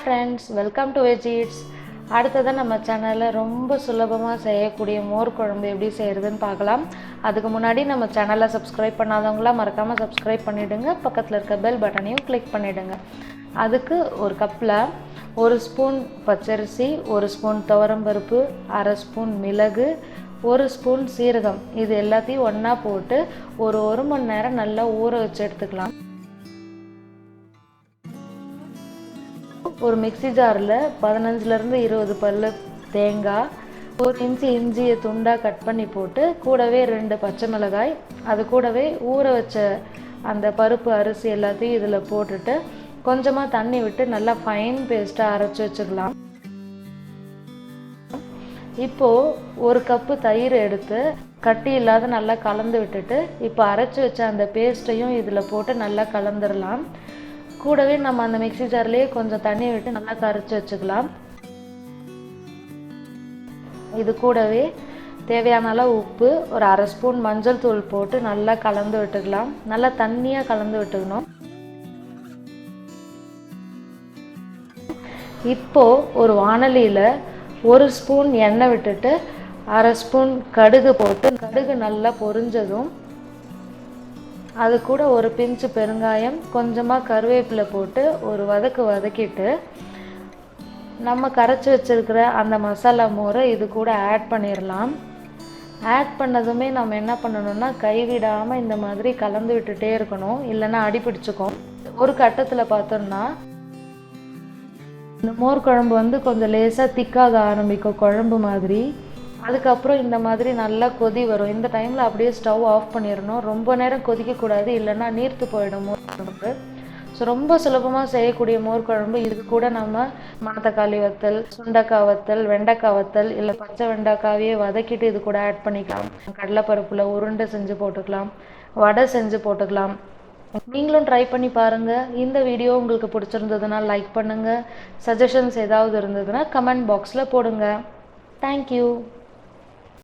friends, welcome to Veg Eats. அடுத்ததான் நம்ம சேனல்ல ரொம்ப சுலபமா செய்யக்கூடிய மோர் குழம்பு எப்படி செய்யறதுன்னு பார்க்கலாம். அதுக்கு முன்னாடி நம்ம சேனலை சப்ஸ்கிரைப் பண்ணாதவங்களா மறக்காம சப்ஸ்கிரைப் பண்ணிடுங்க. பக்கத்துல இருக்க பெல் பட்டனையும் கிளிக் பண்ணிடுங்க. அதுக்கு ஒரு கப்ல 1 ஸ்பூன் பச்சரிசி, 1 ஸ்பூன் துவரம்பருப்பு, 1/2 ஸ்பூன் மிளகு, 1 ஸ்பூன் சீரகம் இது எல்லாத்தையும் ஒண்ணா போட்டு ஒரு மணி நேரம் நல்லா ஊற வச்சு எடுத்துக்கலாம். ஒரு மிக்ஸி ஜாரில் 15லேருந்து 20 பல்லு தேங்காய், 1 இன்ச்சு இஞ்சியை துண்டாக கட் பண்ணி போட்டு கூடவே 2 பச்சை மிளகாய், அது கூடவே ஊற வச்ச அந்த பருப்பு அரிசி எல்லாத்தையும் இதில் போட்டுட்டு கொஞ்சமாக தண்ணி விட்டு நல்லா ஃபைன் பேஸ்ட்டாக அரைச்சி வச்சுக்கலாம். இப்போது 1 கப்பு தயிர் எடுத்து கட்டி இல்லாத நல்லா கலந்து விட்டுட்டு இப்போ அரைச்சி வச்ச அந்த பேஸ்ட்டையும் இதில் போட்டு நல்லா கலந்துடலாம். கூடவே நம்ம அந்த மிக்ஸி ஜார்லேயே கொஞ்சம் தண்ணி விட்டு நல்லா கரைச்சி வச்சுக்கலாம். இது கூடவே தேவையான அளவு உப்பு, ஒரு 1/2 ஸ்பூன் மஞ்சள் தூள் போட்டு நல்லா கலந்து விட்டுக்கலாம். நல்லா தண்ணியாக கலந்து விட்டுக்கணும். இப்போ ஒரு வாணலியில் 1 ஸ்பூன் எண்ணெய் விட்டுட்டு 1/2 ஸ்பூன் கடுகு போட்டு கடுகு நல்லா பொரிஞ்சதும் அது கூட ஒரு பிஞ்சு பெருங்காயம், கொஞ்சமாக கருவேப்பிலை போட்டு ஒரு வதக்கிட்டு நம்ம கரைச்சி வச்சிருக்கிற அந்த மசாலா மோரை இது கூட ஆட் பண்ணிடலாம். ஆட் பண்ணதுமே நம்ம என்ன பண்ணணும்னா கைவிடாமல் இந்த மாதிரி கலந்து விட்டுட்டே இருக்கணும், இல்லைன்னா அடி பிடிச்சிக்கும். ஒரு கட்டத்தில் பார்த்தோம்னா இந்த மோர் குழம்பு கொஞ்சம் லேசாக திக்காக ஆரம்பிக்கும் குழம்பு மாதிரி. அதுக்கப்புறம் இந்த மாதிரி நல்லா கொதி வரும். இந்த டைமில் அப்படியே ஸ்டவ் ஆஃப் பண்ணிடணும். ரொம்ப நேரம் கொதிக்கக்கூடாது, இல்லைன்னா நீர்த்து போயிடும் மோர் குழம்பு. ஸோ ரொம்ப சுலபமாக செய்யக்கூடிய மோர் குழம்பு. இதுக்கு கூட நம்ம மணத்தக்காளி வத்தல், சுண்டைக்காய் வத்தல், வெண்டைக்காய் வத்தல், இல்லை பச்சை வெண்டைக்காவையே வதக்கிட்டு இது கூட ஆட் பண்ணிக்கலாம். கடலைப்பருப்பில் உருண்டை செஞ்சு போட்டுக்கலாம், வடை செஞ்சு போட்டுக்கலாம். நீங்களும் ட்ரை பண்ணி பாருங்கள். இந்த வீடியோ உங்களுக்கு பிடிச்சிருந்ததுன்னா லைக் பண்ணுங்கள். சஜஷன்ஸ் ஏதாவது இருந்ததுன்னா கமெண்ட் பாக்ஸில் போடுங்க. தேங்க்யூ.